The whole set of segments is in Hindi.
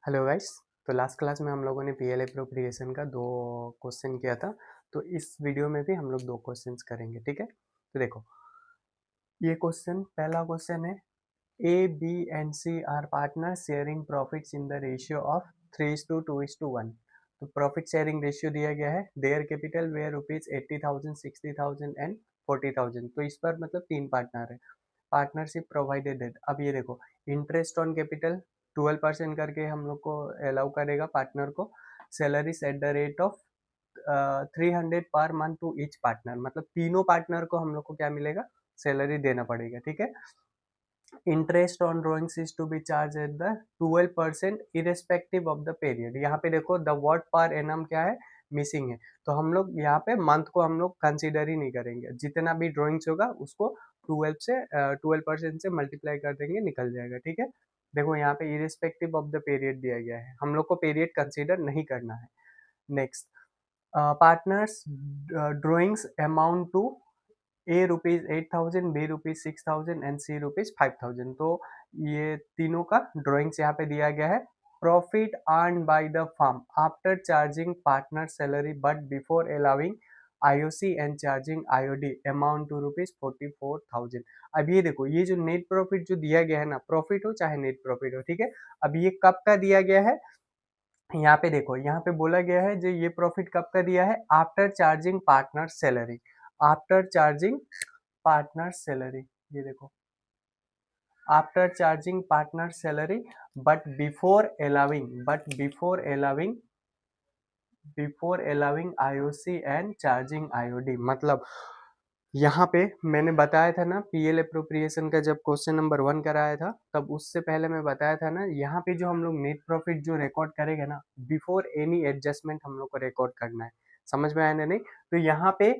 Hello guys. तो लास्ट क्लास में हम लोगों ने पीएल एप्रोप्रिएशन का 2 क्वेश्चन किया था। तो इस वीडियो में भी हम लोग 2 क्वेश्चंस करेंगे, ठीक है। तो देखो, ये क्वेश्चन, पहला क्वेश्चन है, A B and C are partner sharing profits in the ratio of 3:2:1। तो प्रॉफिट शेयरिंग रेशियो दिया गया है। Their capital were rupees 80,000, 60,000 and 40,000। तो इस पर मतलब 3 पार्टनर है। पार्टनरशिप प्रोवाइडेड है। अब ये देखो, इंटरेस्ट ऑन कैपिटल 12% करके हम लोग को अलाउ करेगा पार्टनर को। Salaries at the rate of 300 per month to each partner, मतलब तीनों पार्टनर को हम लोग को क्या मिलेगा, सैलरी देना पड़ेगा, ठीक है। Interest on drawings is to be charged at the 12% irrespective of the period. यहाँ पे देखो द वर्ड पर एनम क्या है, मिसिंग है। तो हम लोग यहाँ पे मंथ को हम लोग कंसीडर ही नहीं करेंगे। जितना भी ड्रॉइंग्स होगा उसको 12% से मल्टीप्लाई कर देंगे, निकल जाएगा, ठीक है। देखो यहाँ पे इरेस्पेक्टिव ऑफ द पीरियड दिया गया है, हम लोग को पीरियड कंसीडर नहीं करना है। Next, partners drawings amount to A rupees 8,000, B rupees 6,000 and C rupees 5,000। तो ये तीनों का ड्रॉइंग्स यहाँ पे दिया गया है। Profit earn by the firm after charging partner salary but before allowing IOC and charging IOD amount to rupees 44,000। अब ये देखो, ये जो नेट प्रॉफिट जो दिया गया है ना, प्रॉफिट हो चाहे नेट प्रॉफिट हो, ठीक है। अब ये कब का दिया गया है, यहाँ पे देखो, यहाँ पे बोला गया है जो ये प्रॉफिट कब का दिया है, after charging partner salary. After charging partner salary, ये देखो, after charging partner salary but before allowing IOC and charging IOD. मतलब यहाँ पे मैंने बताया था ना, पीएल अप्रोप्रिएशन का जब क्वेश्चन नंबर 1 कराया था, तब उससे पहले मैं बताया था ना, यहाँ पे जो हम लोग नेट प्रॉफिट जो रिकॉर्ड करेंगे ना, बिफोर एनी एडजस्टमेंट हम लोग को रिकॉर्ड करना है। समझ में आया ना? नहीं तो यहाँ पे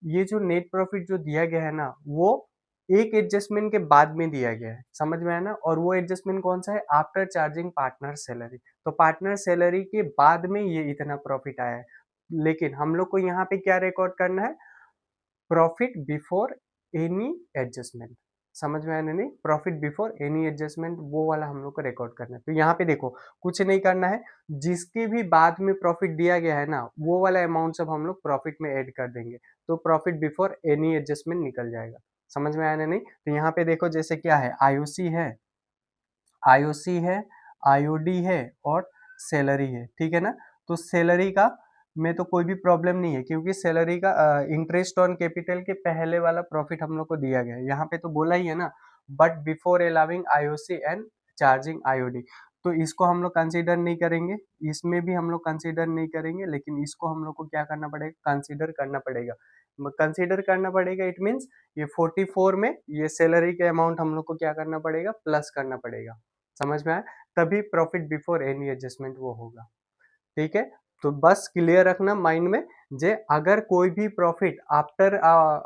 ये जो नेट प्रॉफिट जो दिया गया है ना, वो एक एडजस्टमेंट के बाद में दिया गया है। समझ में आया ना? और वो एडजस्टमेंट कौन सा है, आफ्टर चार्जिंग पार्टनर सैलरी। तो पार्टनर सैलरी के बाद में ये इतना प्रॉफिट आया है। लेकिन हम लोग को यहाँ पे क्या रिकॉर्ड करना है, प्रॉफिट बिफोर एनी एडजस्टमेंट। समझ में आया नहीं? प्रॉफिट बिफोर एनी एडजस्टमेंट, वो वाला हम लोग को रिकॉर्ड करना है। तो यहाँ पे देखो, कुछ नहीं करना है, जिसके भी बाद में प्रॉफिट दिया गया है ना, वो वाला अमाउंट सब हम लोग प्रॉफिट में ऐड कर देंगे। तो प्रॉफिट बिफोर एनी एडजस्टमेंट निकल जाएगा। समझ में आया नहीं? तो यहाँ पे देखो, जैसे क्या है, आईओसी है, आईओडी है और सैलरी है, ठीक है ना। तो सैलरी का में तो कोई भी प्रॉब्लम नहीं है, क्योंकि सैलरी का इंटरेस्ट ऑन कैपिटल के पहले वाला प्रॉफिट हम लोग को दिया गया है। यहाँ पे तो बोला ही है ना, but before allowing IOC and charging IOD. तो इसको हम लोग कंसीडर नहीं करेंगे, इसमें भी हम लोग कंसीडर नहीं करेंगे, लेकिन इसको हम लोग को क्या करना पड़ेगा, कंसीडर करना पड़ेगा। कंसीडर करना पड़ेगा, इट मीन्स ये 44 में ये सैलरी के अमाउंट हम लोग को क्या करना पड़ेगा, प्लस करना पड़ेगा। समझ में आया? तभी प्रॉफिट बिफोर एनी एडजस्टमेंट वो होगा, ठीक है। तो बस क्लियर रखना माइंड में, जे अगर कोई भी प्रॉफिट आफ्टर,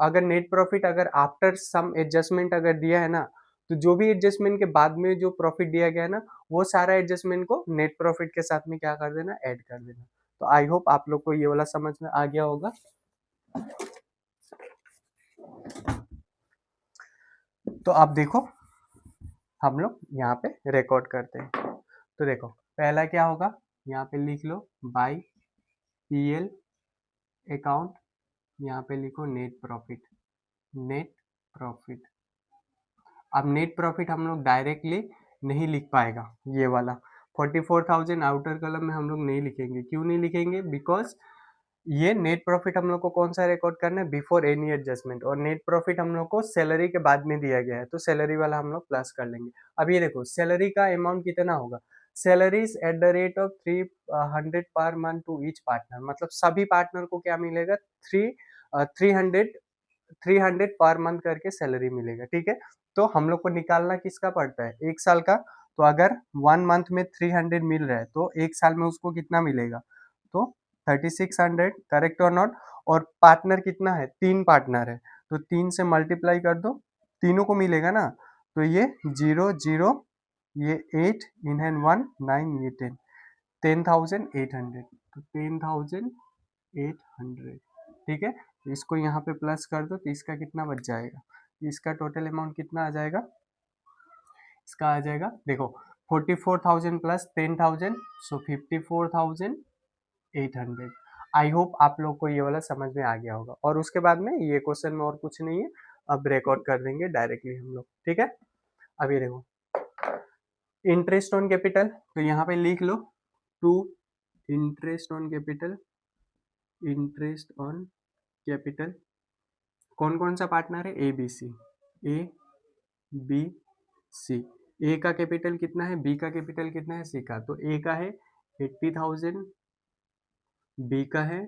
अगर नेट प्रॉफिट अगर आफ्टर सम एडजस्टमेंट अगर दिया है ना, तो जो भी एडजस्टमेंट के बाद में जो प्रॉफिट दिया गया है ना, वो सारा एडजस्टमेंट को नेट प्रॉफिट के साथ में क्या कर देना, ऐड कर देना। तो आई होप आप लोग को ये वाला समझ में आ गया होगा। तो आप देखो, हम लोग यहाँ पे रिकॉर्ड करते हैं। तो देखो, पहला क्या होगा, यहाँ पे लिख लो बाय पीएल अकाउंट, यहाँ पे लिखो नेट प्रॉफिट। नेट प्रॉफिट, अब नेट प्रॉफिट हम लोग डायरेक्टली नहीं लिख पाएगा, ये वाला 44,000 आउटर कॉलम में हम लोग नहीं लिखेंगे। क्यों नहीं लिखेंगे, बिकॉज ये नेट प्रॉफिट हम लोग को कौन सा रिकॉर्ड करना है, बिफोर एनी एडजस्टमेंट, और नेट प्रॉफिट हम लोग को सैलरी के बाद में दिया गया है, तो सैलरी वाला हम लोग प्लस कर लेंगे। अब ये देखो, सैलरी का अमाउंट कितना होगा, salaries at the rate of 300 per month to each partner, मतलब सभी पार्टनर को क्या मिलेगा, 300 पर मंथ करके सैलरी मिलेगा, ठीक है। तो हम लोग को निकालना किसका पड़ता है, एक साल का। तो अगर 1 मंथ में 300 मिल रहा है, तो एक साल में उसको कितना मिलेगा, तो 3600, करेक्ट और नॉट। और पार्टनर कितना है, 3 पार्टनर है, तो 3 से मल्टीप्लाई कर दो, तीनों को मिलेगा ना। तो ये 0 0, ये 8 इन हैंड 1 9, ये 10, 10,800। तो 10,800, ठीक है। तो इसको यहाँ पे प्लस कर दो, तो इसका कितना बच जाएगा, इसका टोटल अमाउंट कितना आ जाएगा, इसका आ जाएगा, देखो 44,000 प्लस 10,000, सो 54,800। आई होप आप लोग को ये वाला समझ में आ गया होगा। और उसके बाद में ये क्वेश्चन में और कुछ नहीं है, अब रिकॉर्ड कर देंगे डायरेक्टली हम लोग, ठीक है। अब ये देखो, इंटरेस्ट ऑन कैपिटल, तो यहाँ पे लिख लो to interest on capital, interest on capital. कौन कौन सा पार्टनर है? A B C, A B सी। ए का कैपिटल कितना है, बी का कैपिटल कितना है, सी का। तो ए का है 80,000, बी का है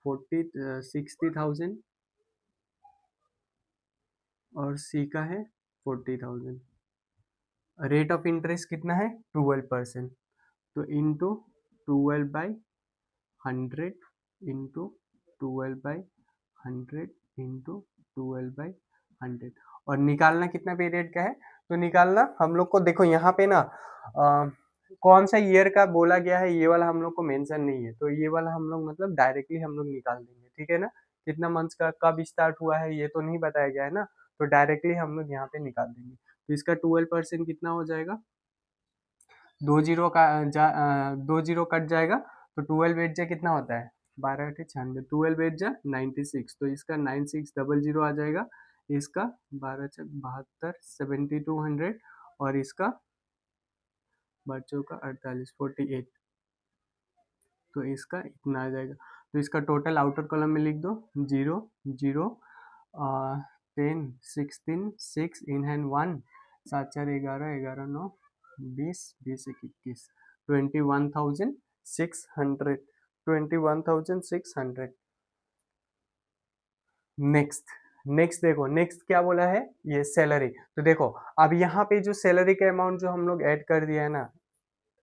60,000 और सी का है 40,000। रेट ऑफ इंटरेस्ट कितना है? 12%। तो इंटू 12/100 इंटू 12/100 इंटू 12/100। और निकालना कितना पीरियड का है? तो निकालना हम लोग को, देखो यहाँ पे ना कौन सा ईयर का बोला गया है ये वाला हम लोग को मेंशन नहीं है, तो ये वाला हम लोग मतलब डायरेक्टली हम लोग निकाल देंगे, ठीक है ना। कितना मंथ्स का कब स्टार्ट हुआ है ये तो नहीं बताया गया है ना, तो डायरेक्टली हम लोग यहाँ पे निकाल देंगे। तो इसका 12% कितना हो जाएगा? 2 जीरो कट जाएगा, तो 12 एट जा कितना होता है? 12×8 = 12 एट जा 96, तो इसका 9600 आ जाएगा। इसका 12×6 = 72, 7200 और इसका बच्चों का 48, 48, तो इसका इतना आ जाएगा। तो इसका टोटल आउटर कॉलम में लिख दो 0 0 10 16 6 इन हैंड 1 7 4 11 11 9 20 20 1 21 21,600, 21,600। नेक्स्ट देखो, नेक्स्ट क्या बोला है? ये सैलरी। तो देखो अब यहाँ पे जो सैलरी का अमाउंट जो हम लोग ऐड कर दिया है ना,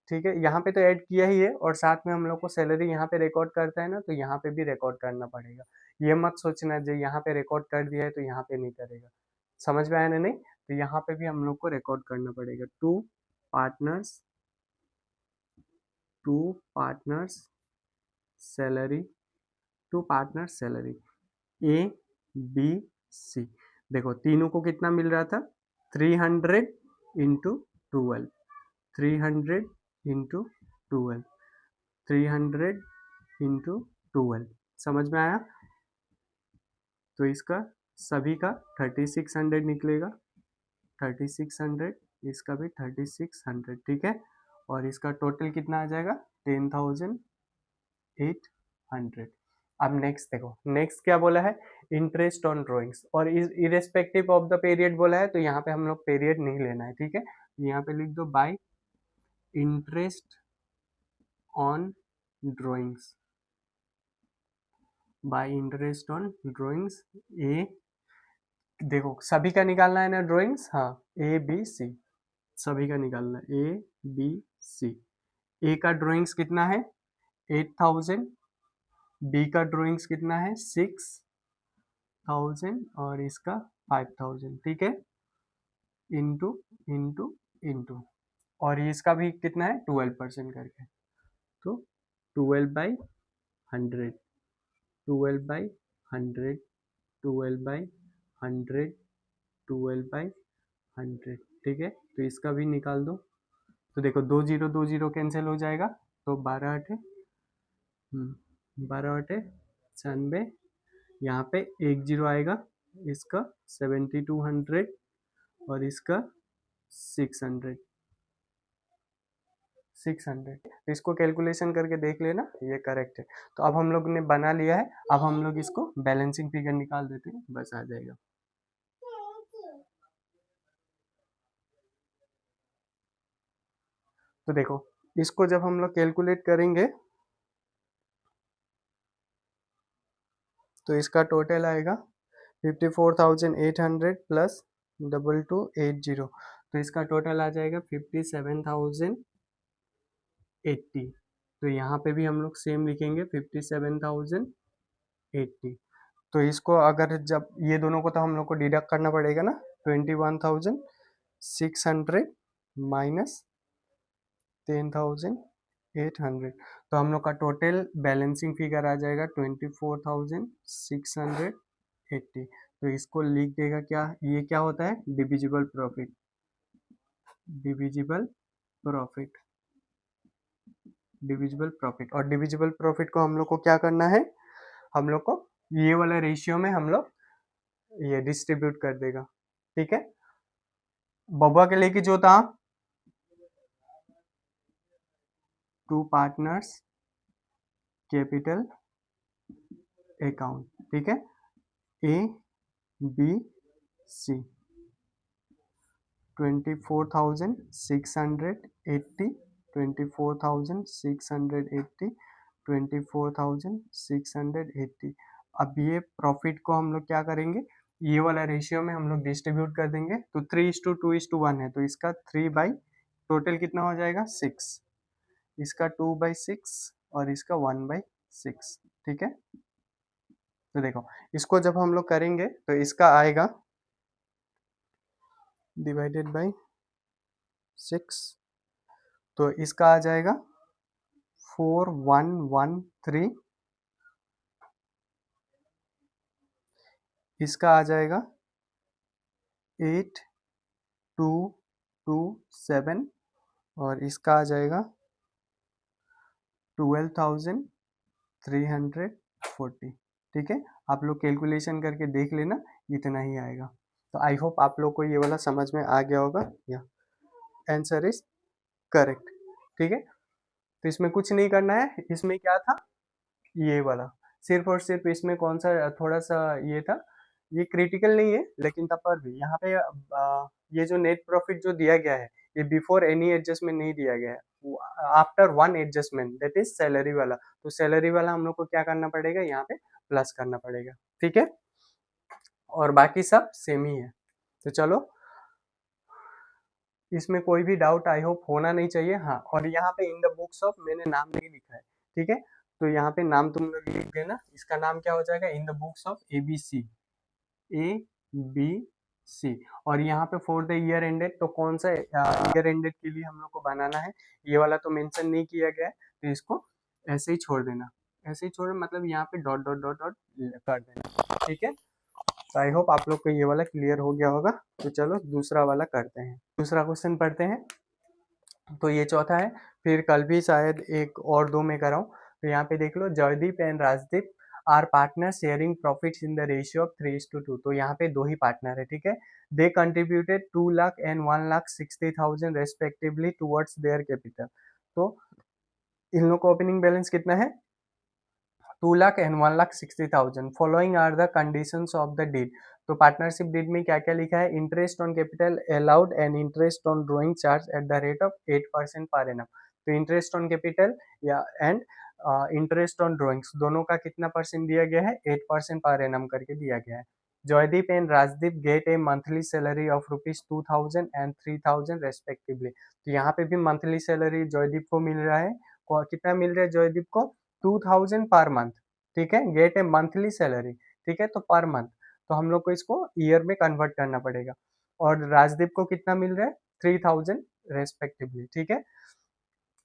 ठीक है, यहाँ पे तो ऐड किया ही है और साथ में हम लोग को सैलरी यहाँ पे रिकॉर्ड करता है ना, तो यहाँ पे भी रिकॉर्ड करना पड़ेगा। ये मत सोचना जो यहाँ पे रिकॉर्ड कर दिया है तो यहाँ पे नहीं करेगा। समझ में आया ना? नहीं, तो यहाँ पे भी हम लोग को रिकॉर्ड करना पड़ेगा। To partners salary, to partners salary A B C. देखो तीनों को कितना मिल रहा था? 300 इंटू 12, 300 इंटू 12, 300 इंटू 12। समझ में आया? तो इसका सभी का 3600 निकलेगा, 3600, इसका भी 3600, ठीक है। और इसका टोटल कितना आ जाएगा? 10,800। अब नेक्स्ट देखो, नेक्स्ट क्या बोला है? इंटरेस्ट ऑन ड्रॉइंग्स, और इरेस्पेक्टिव ऑफ द पीरियड बोला है, तो यहाँ पे हम लोग पीरियड नहीं लेना है, ठीक है। यहाँ पे लिख दो by interest on drawings, by interest on drawings a. देखो सभी का निकालना है ना ड्रॉइंग्स, हाँ, ए बी सी सभी का निकालना है, ए बी सी। ए का ड्रॉइंग्स कितना है? 8,000, बी का ड्रॉइंग्स कितना है? 6,000 और इसका 5,000, ठीक है, इंटू इंटू इंटू। और इसका भी कितना है? 12% करके, तो 12/100, 12/100, 12/100, 12/100, ठीक है। तो इसका भी निकाल दो। तो देखो 2 जीरो कैंसिल हो जाएगा, तो 12 8 96, यहाँ पे 1 जीरो आएगा, इसका 7200 और इसका 600, 600। तो इसको कैलकुलेशन करके देख लेना, ये करेक्ट है। तो अब हम लोग ने बना लिया है, अब हम लोग इसको बैलेंसिंग फिगर निकाल देते हैं, बस आ जाएगा। तो देखो इसको जब हम लोग कैलकुलेट करेंगे तो इसका टोटल आएगा 54,800 प्लस 2280, तो इसका टोटल आ जाएगा 57,080। तो यहाँ पे भी हम लोग सेम लिखेंगे 57,080। तो इसको अगर जब ये दोनों को तो हम लोग को डिडक्ट करना पड़ेगा ना, 21,600 माइनस 10,800, तो हम लोग का टोटल बैलेंसिंग फिगर आ जाएगा 24,680। तो इसको लिख देगा क्या? ये क्या होता है? Divisible profit, divisible profit, divisible profit, और डिविजिबल प्रॉफिट को हम लोग को क्या करना है, हम लोग को ये वाला रेशियो में हम लोग ये डिस्ट्रीब्यूट कर देगा। ठीक है, बबुआ के लेके जो था टू पार्टनर्स कैपिटल अकाउंट, ठीक है, ए बी सी 24,680, 24,680, 24,680। अब ये प्रॉफिट को हम लोग क्या करेंगे, ये वाला रेशियो में हम लोग डिस्ट्रीब्यूट कर देंगे। तो 3:2:1 है, तो इसका 3 बाई टोटल कितना हो जाएगा 6, इसका 2/6 और इसका 1/6। ठीक है, तो देखो इसको जब हम लोग करेंगे तो इसका आएगा डिवाइडेड बाई 6, तो इसका आ जाएगा 4113, इसका आ जाएगा 8227 और इसका आ जाएगा 12,340। ठीक है, आप लोग कैलकुलेशन करके देख लेना, इतना ही आएगा। तो आई होप आप लोग को ये वाला समझ में आ गया होगा, या आंसर इज करेक्ट। ठीक है, तो इसमें कुछ नहीं करना है, इसमें क्या था ये वाला, सिर्फ और सिर्फ इसमें कौन सा थोड़ा सा ये था, ये क्रिटिकल नहीं है लेकिन तब पर भी यहाँ पे ये जो नेट प्रॉफिट जो दिया गया है ये बिफोर एनी एडजस्टमेंट नहीं दिया गया है, after one adjustment that is salary वाला। तो सैलरी वाला हम लोग को क्या करना पड़ेगा, यहाँ पे प्लस करना पड़ेगा। ठीक है, और बाकी सब सेम ही है। तो चलो, इसमें कोई भी डाउट आई होप होना नहीं चाहिए। हाँ, और यहाँ पे इन द बुक्स ऑफ मैंने नाम नहीं लिखा है, ठीक है, तो यहाँ पे नाम तुम लोग लिख देना, इसका नाम क्या हो जाएगा, in the books of ABC, ABC। और यहाँ पे फॉर द ईयर एंडेड, तो कौन सा ईयर एंडेड के लिए हम लोग को बनाना है, ये वाला तो मेंशन नहीं किया गया है, तो इसको ऐसे ही छोड़ देना, ऐसे ही छोड़, मतलब यहाँ पे डॉट डॉट डॉट डॉट कर देना। ठीक है, तो आई होप आप लोग को ये वाला क्लियर हो गया होगा। तो चलो दूसरा वाला करते हैं, दूसरा क्वेश्चन पढ़ते हैं। तो ये चौथा है, फिर कल भी शायद एक और दो में कराऊं। तो यहाँ पे देख लो, Jaideep and Rajdeep are partner sharing profits in the ratio of 3:2। तो यहाँ पे दो ही पार्टनर है, ठीक है, they contributed 2 lakh and 1,60,000 respectively towards their capital. तो इन लोग का ओपनिंग बैलेंस कितना है, 2 lakh and 1,60,000। Following are the conditions of the deed. तो पार्टनरशिप डीड में क्या क्या लिखा है, interest on capital allowed and interest on drawing charge at the rate of 8% per annum. तो इंटरेस्ट ऑन कैपिटल या एंड इंटरेस्ट ऑन ड्रॉइंग्स दोनों का कितना परसेंट दिया गया है, 8% पर एनम करके दिया गया है। Jaydeep and Rajdeep get a monthly salary of ₹2,000 and 3,000 respectively. तो यहाँ पे भी मंथली सैलरी जयदीप को मिल रहा है, कितना मिल रहा है जयदीप को, 2,000 पर मंथ। ठीक है, गेट ए मंथली सैलरी, ठीक है, तो पर मंथ, तो हम लोग को इसको ईयर में कन्वर्ट करना पड़ेगा। और राजदीप को कितना मिल रहा है, 3,000 रेस्पेक्टिवली। ठीक है,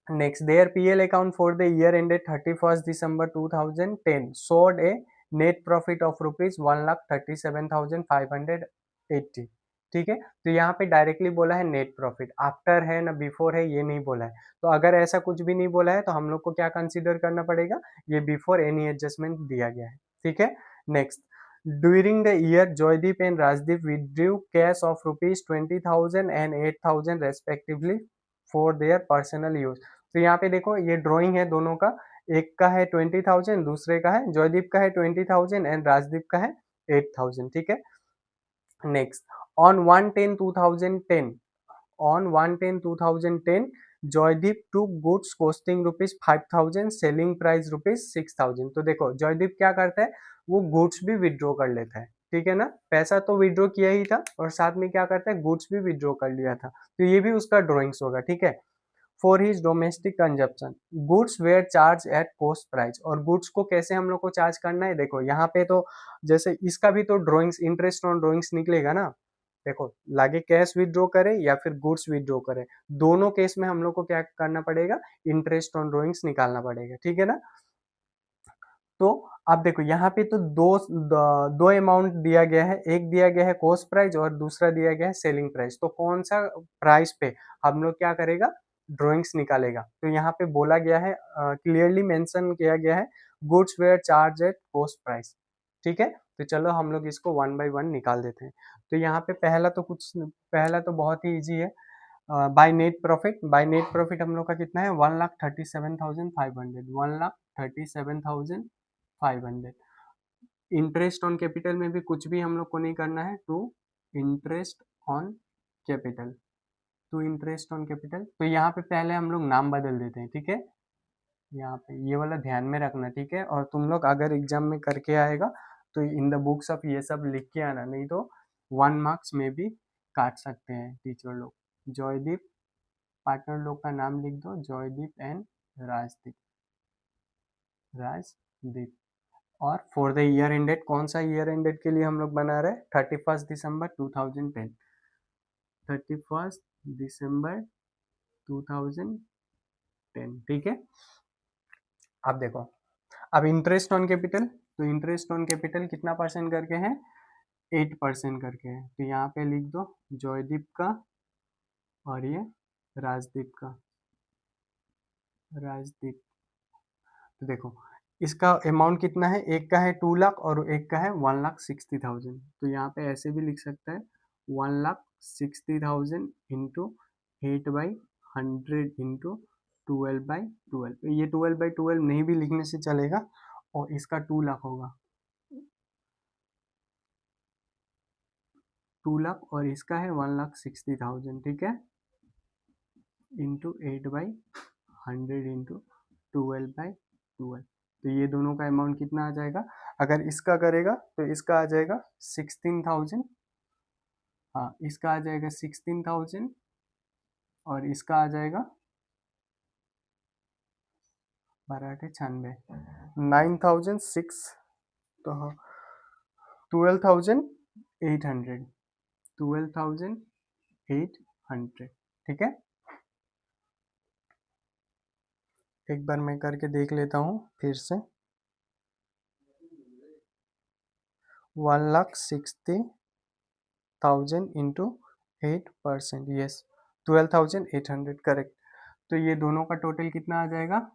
next, their PL account for the year ended 31 December 2010 showed a net profit of ₹1,37,580। ठीक है, तो यहाँ पे डायरेक्टली बोला है नेट प्रॉफिट, आफ्टर है ना बिफोर है ये नहीं बोला है। तो अगर ऐसा कुछ भी नहीं बोला है तो हम लोग को क्या कंसीडर करना पड़ेगा, ये बिफोर एनी एडजस्टमेंट दिया गया है। ठीक है, next, during the year Joydeep and Rajdeep withdrew cash of ₹20,000 and 8,000 respectively for their personal use. तो यहाँ पे देखो ये ड्राइंग है दोनों का, एक का है 20,000, दूसरे का है जॉयदीप का है 20,000 एंड राजदीप का है 8,000। ठीक है, next, on 1/10/2010, on 1/10/2010 Joydeep took goods costing ₹5,000, selling price ₹6,000। तो देखो जॉयदीप क्या करता है, वो गुड्स भी विड्रॉ कर लेता है, ठीक है ना, पैसा तो विड्रॉ किया ही था और साथ में क्या करता है, गुड्स भी विड्रॉ कर लिया था। तो ये भी उसका ड्रॉइंग्स होगा। ठीक है, for his domestic consumption goods were charge at cost price. और गुड्स को कैसे हम लोग को चार्ज करना है, देखो यहाँ पे तो जैसे इसका भी तो ड्रॉइंग्स, इंटरेस्ट ऑन ड्रॉइंग्स निकलेगा ना। देखो लागे कैश विड्रॉ करे या फिर गुड्स विड्रॉ करे, दोनों केस में हम लोग को क्या करना पड़ेगा, इंटरेस्ट ऑन ड्रॉइंग्स निकालना पड़ेगा। ठीक है ना, तो अब देखो यहाँ पे तो दो अमाउंट दिया गया है, एक दिया गया है कॉस्ट प्राइस और दूसरा दिया गया है सेलिंग प्राइस। तो कौन सा प्राइस पे हम लोग क्या करेगा, ड्राइंग्स निकालेगा। तो यहाँ पे बोला गया है, क्लियरली मेंशन किया गया है, goods were charge at cost price. ठीक है, तो चलो हम लोग इसको वन बाय वन निकाल देते हैं। तो यहाँ पे पहला तो बहुत ही इजी है। बाय नेट प्रॉफिट हम लोग का कितना है, 1,37,500, 1,37,500। इंटरेस्ट ऑन कैपिटल में भी कुछ भी हम लोग को नहीं करना है, to interest on capital, to interest on capital. तो यहाँ पे पहले हम लोग नाम बदल देते हैं, ठीक है। यहाँ पे ये वाला ध्यान में रखना, ठीक है। और तुम लोग अगर एग्जाम में करके आएगा तो इन द बुक्स ऑफ ये सब लिख के आना, नहीं तो 1 मार्क्स में भी काट सकते हैं टीचर लोग। जॉयदीप, पार्टनर लोग का नाम लिख दो, जॉयदीप एंड राजदीप, राजदीप। और फॉर द ईयर एंडेड, कौन सा ईयर एंडेड के लिए हम लोग बना रहे हैं, 31 दिसंबर 2010, 31 दिसंबर 2010, ठीक है। अब देखो, अब इंटरेस्ट ऑन कैपिटल, तो इंटरेस्ट ऑन कैपिटल कितना परसेंट करके है, 8% करके है। तो यहाँ पे लिख दो जॉयदीप का और ये राजदीप का, राजदीप। तो देखो इसका अमाउंट कितना है, एक का है 2 लाख और एक का है 1,60,000। तो यहाँ पे ऐसे भी लिख सकता है 1,60,000 इंटू 8/100 इंटू 12/12। ये 12/12 नहीं भी लिखने से चलेगा, और इसका 2 लाख होगा, 2 लाख, और इसका है 1,60,000, ठीक है, इंटू 8/100 इंटू 12/12। तो ये दोनों का अमाउंट कितना आ जाएगा, अगर इसका करेगा तो इसका आ जाएगा 16,000, हाँ इसका आ जाएगा 16,000 और इसका आ जाएगा 12×96, 9,006, तो हाँ 12,800, 12,800, ठीक है। एक बार मैं करके देख लेता हूँ फिर से, 1,60,000 इंटू 8%, यस 12,800, करेक्ट। तो ये दोनों का टोटल कितना आ जाएगा,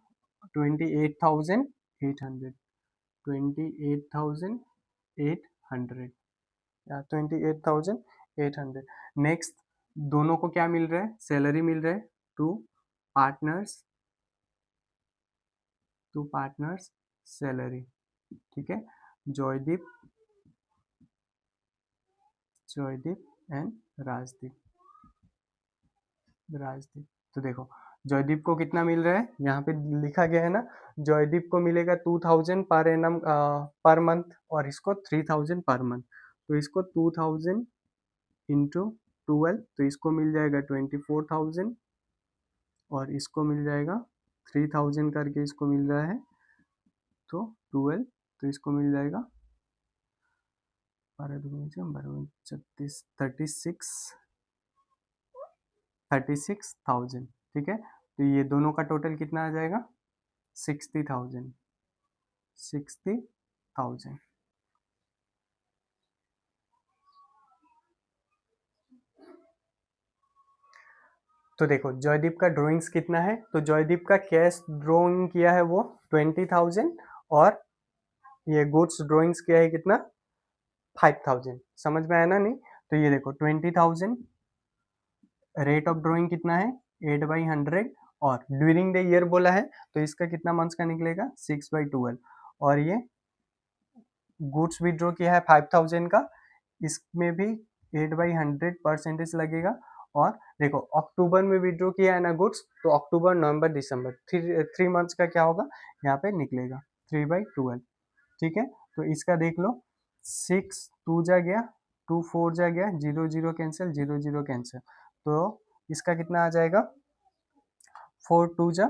28,800, 28,800 या 28,800। नेक्स्ट, दोनों को क्या मिल रहा है, सैलरी मिल रहा है, टू पार्टनर्स सैलरी, ठीक है। जॉयदीप एंड राजदीप, तो देखो जॉयदीप को कितना मिल रहा है, यहाँ पे लिखा गया है ना, जॉयदीप को मिलेगा 2,000 पर एनम पर मंथ, और इसको 3,000 पर मंथ। तो इसको 2,000 इंटू 12, तो इसको मिल जाएगा 24,000, और इसको मिल जाएगा 3,000 करके इसको मिल रहा है, तो 12, तो इसको मिल जाएगा 36,000, ठीक है। तो ये दोनों का टोटल कितना आ जाएगा, 60,000, 60,000। तो देखो जॉयदीप का ड्राइंग्स कितना है, तो जॉयदीप का कैश ड्राइंग किया है वो 20,000, और ये गुड्स ड्राइंग्स किया है कितना, 5,000। समझ में आया ना, नहीं तो ये देखो 20,000, रेट ऑफ ड्राइंग कितना है 8/100, और ड्यूरिंग द ईयर बोला है, तो इसका कितना मंथ्स का निकलेगा 6/12, और ये गुड्स विड्रॉ किया है 5,000 का, इसमें भी 8/100 लगेगा। और देखो अक्टूबर में विड्रॉ किया है ना गुड्स, तो अक्टूबर नवंबर दिसंबर, थ्री मंथ्स का क्या होगा यहाँ पे निकलेगा 3/12, ठीक है। तो इसका देख लो, 6 2 जा गया, 2 4 जा गया, 0 0 कैंसिल, 0 0 कैंसिल, तो इसका कितना आ जाएगा, 4 2 जा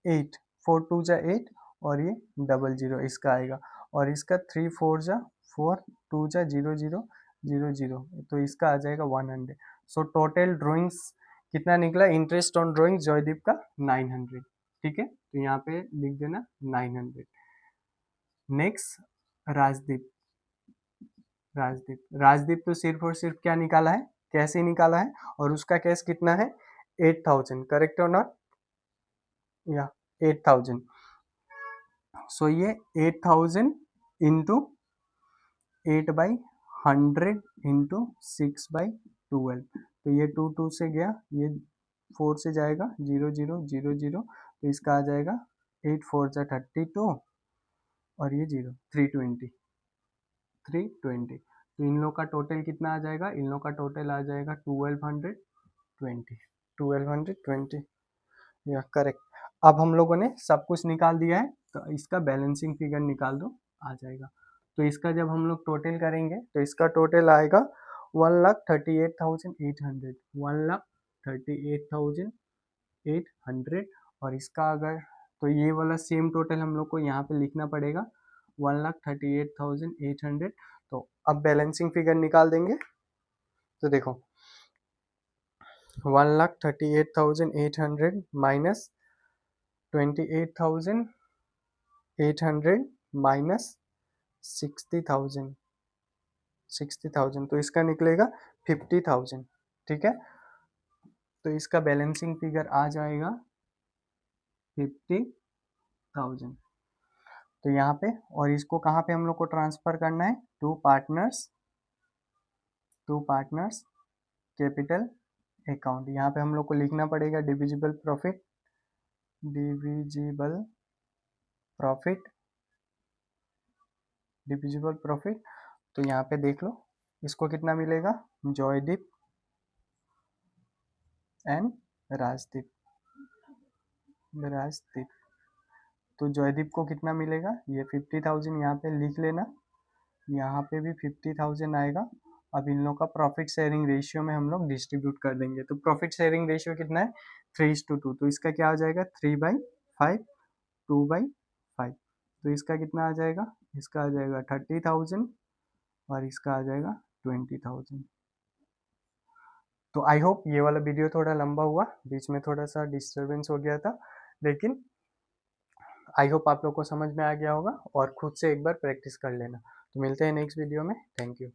8, 4 2 जा 8, और ये 00 इसका आएगा, और इसका 3 4 जा 4, 2 जा 0 0 0 0, तो इसका आ जाएगा 100। सो टोटल ड्राइंग्स कितना निकला, इंटरेस्ट ऑन ड्राइंग जॉयदीप का 900, ठीक है। तो यहाँ पे लिख देना 900। नेक्स्ट राजदीप, राजदीप तो सिर्फ और सिर्फ क्या निकाला है, कैसे निकाला है, और उसका कैश कितना है 8,000, करेक्ट और नॉट, या 8000, सो ये 8000 इंटू 8/100 इंटू 6/12, तो ये 2 से गया, ये 4 से जाएगा 0 0 0 0, तो इसका आ जाएगा 8 4 जा 32 और ये 0 320 320, तो इन लोग का टोटल कितना आ जाएगा, इन लोग का टोटल आ जाएगा 1220 1220, या करेक्ट। अब हम लोगों ने सब कुछ निकाल दिया है, तो इसका बैलेंसिंग फिगर निकाल दो, आ जाएगा। तो इसका जब हम लोग टोटल करेंगे तो इसका टोटल आएगा 1,38,800, 1,38,800, और इसका अगर, तो ये वाला सेम टोटल हम लोग को यहाँ पे लिखना पड़ेगा 1,38,800। तो अब बैलेंसिंग फिगर निकाल देंगे, तो देखो 1,38,800 माइनस 28,800 माइनस 60,000, तो इसका निकलेगा 50,000, ठीक है। तो इसका बैलेंसिंग फिगर आ जाएगा 50,000। तो यहाँ पे, और इसको कहाँ पे हम लोग को ट्रांसफर करना है, टू पार्टनर्स कैपिटल अकाउंट। यहाँ पे हम लोग को लिखना पड़ेगा डिविजिबल प्रॉफिट। तो यहाँ पे देख लो, इसको कितना मिलेगा, जॉयदीप एंड राजदीप, तो जॉयदीप को कितना मिलेगा, ये 50,000 यहाँ पे लिख लेना, यहाँ पे भी 50,000 आएगा। अब इन लोग का प्रॉफिट शेयरिंग रेशियो में हम लोग डिस्ट्रीब्यूट कर देंगे। तो प्रॉफिट शेयरिंग रेशियो कितना है, 3:2, तो इसका क्या आ जाएगा 3/5, 2/5, तो इसका कितना आ जाएगा, इसका आ जाएगा 30,000 और इसका आ जाएगा 20,000। तो आई होप ये वाला वीडियो थोड़ा लंबा हुआ, बीच में थोड़ा सा डिस्टर्बेंस हो गया था, लेकिन आई होप आप लोग को समझ में आ गया होगा, और खुद से एक बार प्रैक्टिस कर लेना। तो मिलते हैं नेक्स्ट वीडियो में, थैंक यू।